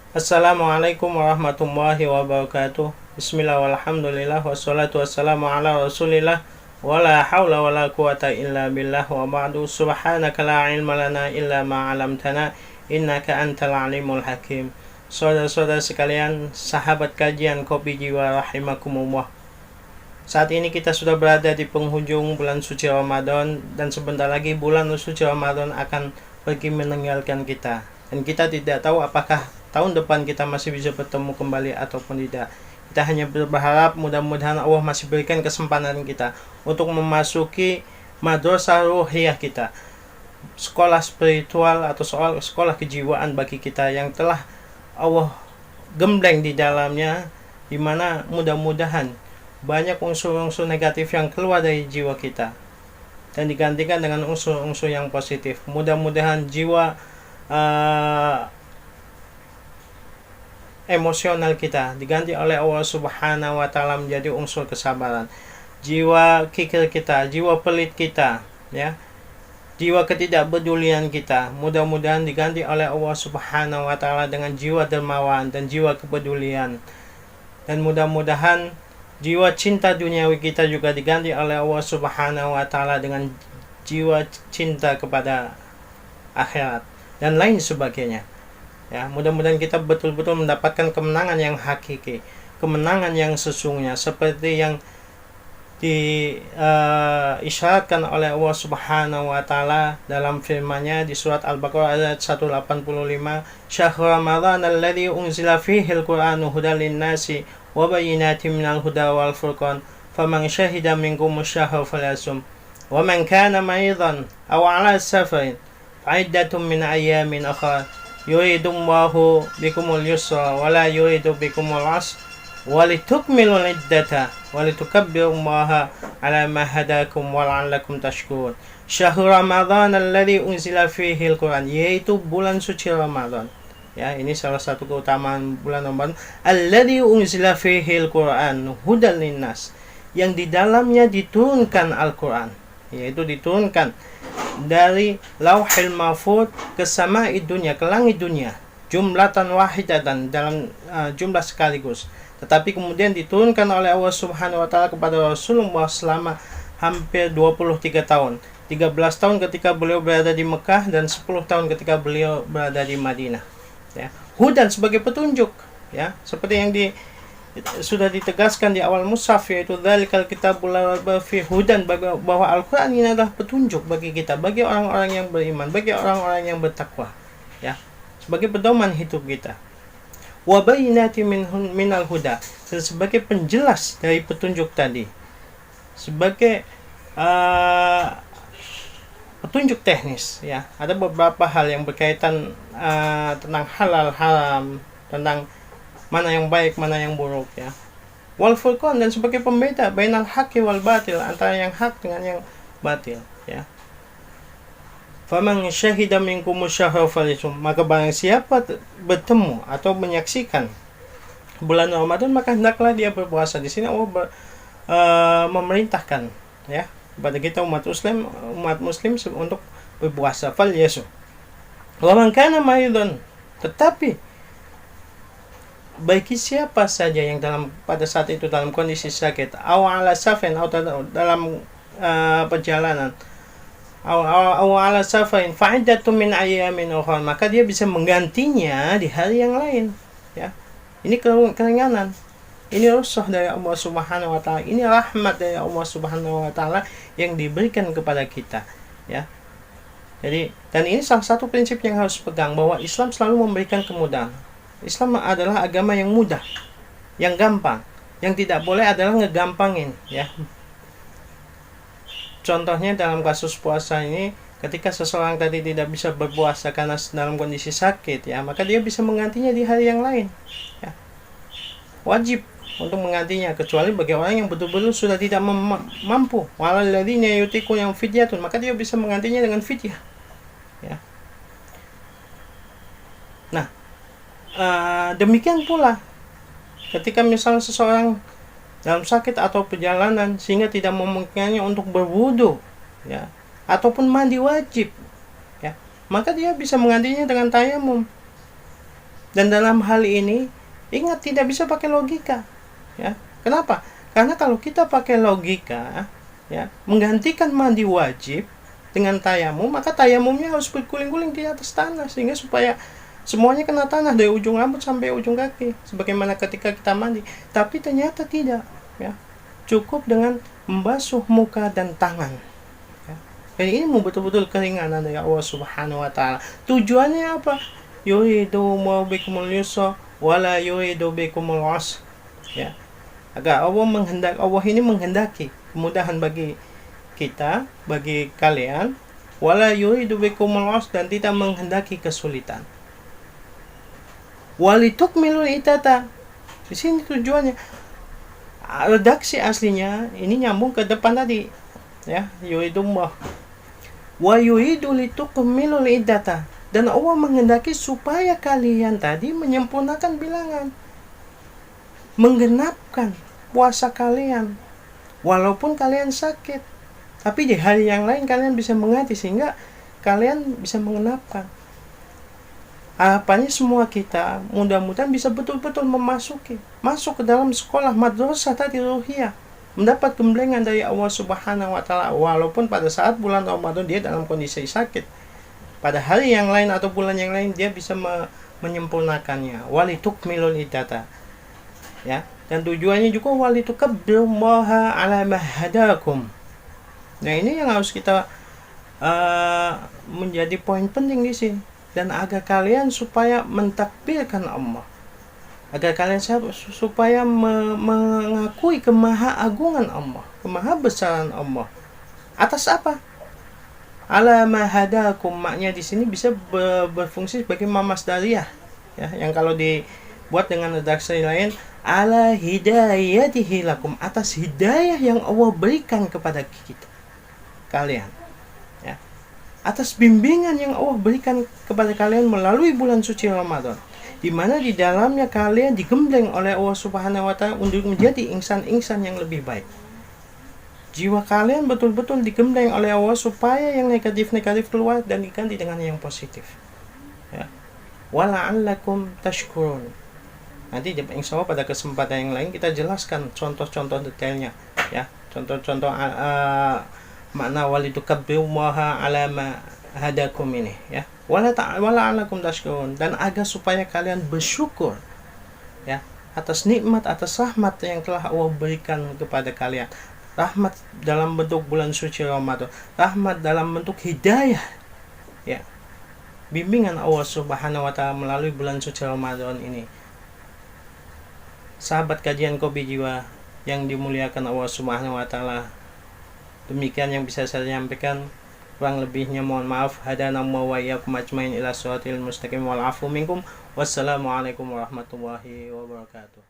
Assalamualaikum warahmatullahi wabarakatuh. Bismillah walhamdulillah wassalatu wassalamu ala rasulillah wala hawla wala quwata illa billah wa ba'du. Subhanaka la ilma lana illa ma 'allamtana innaka antal alimul hakim. Saudara-saudara sekalian, sahabat kajian Kopi Jiwa rahimakumullah. Saat ini kita sudah berada di penghujung bulan suci Ramadan, dan sebentar lagi bulan suci Ramadan akan pergi meninggalkan kita. Dan kita tidak tahu apakah tahun depan kita masih bisa bertemu kembali ataupun tidak. Kita hanya berharap mudah-mudahan Allah masih berikan kesempatan kita untuk memasuki madrasah ruhiyah kita, sekolah spiritual atau sekolah kejiwaan bagi kita yang telah Allah gembleng di dalamnya, di mana mudah-mudahan banyak unsur-unsur negatif yang keluar dari jiwa kita dan digantikan dengan unsur-unsur yang positif. Mudah-mudahan jiwa emosional kita diganti oleh Allah Subhanahu wa taala menjadi unsur kesabaran. Jiwa kikir kita, jiwa pelit kita, ya, jiwa ketidakpedulian kita, mudah-mudahan diganti oleh Allah Subhanahu wa taala dengan jiwa dermawan dan jiwa kepedulian. Dan mudah-mudahan jiwa cinta duniawi kita juga diganti oleh Allah Subhanahu wa taala dengan jiwa cinta kepada akhirat dan lain sebagainya. Ya, mudah-mudahan kita betul-betul mendapatkan kemenangan yang hakiki, kemenangan yang sesungguhnya seperti yang diisyaratkan oleh Allah Subhanahu wa taala dalam firman-Nya di surat Al-Baqarah ayat 185, "Syahrul Ramadan alladzi unzila fihi al-Qur'anu hudal lin-nasi wa bayyinatin minal huda wal furqan faman syahida minkum asy-syahra falyasum wa man kana maridan aw 'ala safarin fa'iddatun min ayyamin ukhra yuridullahu bikumul yusra wa la yuridu bikumul 'usra walitukmilul iddata walitukabbirullaha 'ala ma hadakum wa la'allakum tashkurun." Syahrul Ramadan alladzi unzila fihi al-Qur'an, yaitu bulan suci Ramadan. Ya, ini salah satu keutamaan bulan Ramadan. Alladzi unzila fihi al-Qur'an hudal linnas, yang di dalamnya diturunkan Al-Qur'an, yaitu diturunkan dari Lauhil Mahfuz ke sama'id dunya, ke langit dunia, jumlatan wahidatan, dalam jumlah sekaligus. Tetapi kemudian diturunkan oleh Allah Subhanahu wa taala kepada Rasulullah selama hampir 23 tahun. 13 tahun ketika beliau berada di Mekah dan 10 tahun ketika beliau berada di Madinah. Ya, hudan sebagai petunjuk, ya, seperti yang sudah ditegaskan di awal mushaf, yaitu dzalikal kitabul la raiba fihi hudan, bahwa Al-Qur'an ini adalah petunjuk bagi kita, bagi orang-orang yang beriman, bagi orang-orang yang bertakwa, ya, sebagai pedoman hidup kita. Wa bayyinatin minal huda, sebagai penjelas dari petunjuk tadi, sebagai petunjuk teknis, ya. Ada beberapa hal yang berkaitan tentang halal haram, tentang mana yang baik, mana yang buruk, ya. Wal furqan, dan sebagai pembeda bainal haqqi wal batil, antara yang hak dengan yang batil, ya. Faman syahida minkum syahra falyasum, maka barang siapa bertemu atau menyaksikan bulan Ramadan maka hendaklah dia berpuasa. Di sini Allah memerintahkan, ya, kepada kita umat muslim untuk berpuasa. Falyasum wa man kana maridan, tetapi bagi siapa saja yang pada saat itu dalam kondisi sakit, aw ala safin, atau dalam perjalanan, aw ala safin fa'iddatun min ayyamin ukhra, maka dia bisa menggantinya di hari yang lain, ya. Ini keringanan, ini rukhsah dari Allah Subhanahu wa taala, ini rahmat dari Allah Subhanahu wa taala yang diberikan kepada kita, ya. Jadi, dan ini salah satu prinsip yang harus pegang, bahwa Islam selalu memberikan kemudahan. Islam adalah agama yang mudah, yang gampang. Yang tidak boleh adalah ngegampangin, ya. Contohnya dalam kasus puasa ini, ketika seseorang tadi tidak bisa berpuasa karena dalam kondisi sakit, ya, maka dia bisa menggantinya di hari yang lain, ya. Wajib untuk menggantinya, kecuali bagi orang yang betul-betul sudah tidak mampu. Walal ladzina yutiquna yang fidyatun, maka dia bisa menggantinya dengan fidyah, ya. Nah, demikian pula ketika misalnya seseorang dalam sakit atau perjalanan sehingga tidak memungkinkannya untuk berwudu, ya, ataupun mandi wajib, ya, maka dia bisa menggantinya dengan tayamum. Dan dalam hal ini ingat, tidak bisa pakai logika, ya. Kenapa? Karena kalau kita pakai logika, ya, menggantikan mandi wajib dengan tayamum, maka tayamumnya harus berguling-guling di atas tanah sehingga supaya semuanya kena tanah dari ujung rambut sampai ujung kaki sebagaimana ketika kita mandi. Tapi ternyata tidak, ya. Cukup dengan membasuh muka dan tangan, ya. Jadi ini betul-betul keringanan dari Allah Subhanahu wa taala. Tujuannya apa? Yuridu bikumul yusra wala yuridu bikumul usra, ya. Agar Allah ini menghendaki kemudahan bagi kita, bagi kalian, wala yuridu bikumul usra, dan tidak menghendaki kesulitan. Walitukmilul iddata. Di sini tujuannya. Redaksi aslinya ini nyambung ke depan tadi, ya. Yuridullah wa yuridu litukmilul iddata, dan Allah menghendaki supaya kalian tadi menyempurnakan bilangan, menggenapkan puasa kalian walaupun kalian sakit, tapi di hari yang lain kalian bisa mengerti sehingga kalian bisa mengenapkan. Harapannya semua kita mudah-mudahan bisa betul-betul masuk ke dalam sekolah madrasah tadi ruhiyah, mendapat gemblengan dari Allah Subhanahu wa taala walaupun pada saat bulan Ramadan dia dalam kondisi sakit. Pada hari yang lain atau bulan yang lain dia bisa menyempurnakannya. Walitukmilul iddata, ya. Dan tujuannya juga walitukabbirullaha ala ma hadakum. Nah, ini yang harus kita menjadi poin penting di sini. Dan agar kalian supaya mentakbirkan Allah, agar kalian supaya mengakui kemahaagungan Allah, kemahabesaran Allah. Atas apa? Ala ma hadakum, maknya di sini bisa berfungsi sebagai masdariyah, ya, yang kalau dibuat dengan redaksi lain, ala hidayatihi lakum, atas hidayah yang Allah berikan kepada kita kalian, ya. Atas bimbingan yang Allah berikan kepada kalian melalui bulan suci Ramadan, di mana di dalamnya kalian digembleng oleh Allah Subhanahu wa taala untuk menjadi insan-insan yang lebih baik. Jiwa kalian betul-betul digembleng oleh Allah supaya yang negatif-negatif keluar dan diganti dengan yang positif, ya. Wala'allakum tashkurun. Nanti insya Allah pada kesempatan yang lain kita jelaskan contoh-contoh detailnya, ya. Contoh-contoh makna walitukabbirullaha ala ma hadakum ini, ya. Wala'allakum tashkurun, dan agar supaya kalian bersyukur, ya, atas nikmat, atas rahmat yang telah Allah berikan kepada kalian. Rahmat dalam bentuk bulan suci Ramadan, rahmat dalam bentuk hidayah, ya, bimbingan Allah Subhanahu wa taala melalui bulan suci Ramadan ini. Sahabat kajian Kopi Jiwa yang dimuliakan Allah Subhanahu wa taala, demikian yang bisa saya sampaikan. Kurang lebihnya mohon maaf. Hadanallahu wa iyyakum ajmain ila shiratal mustaqim wal afu minkum. Wassalamualaikum warahmatullahi wabarakatuh.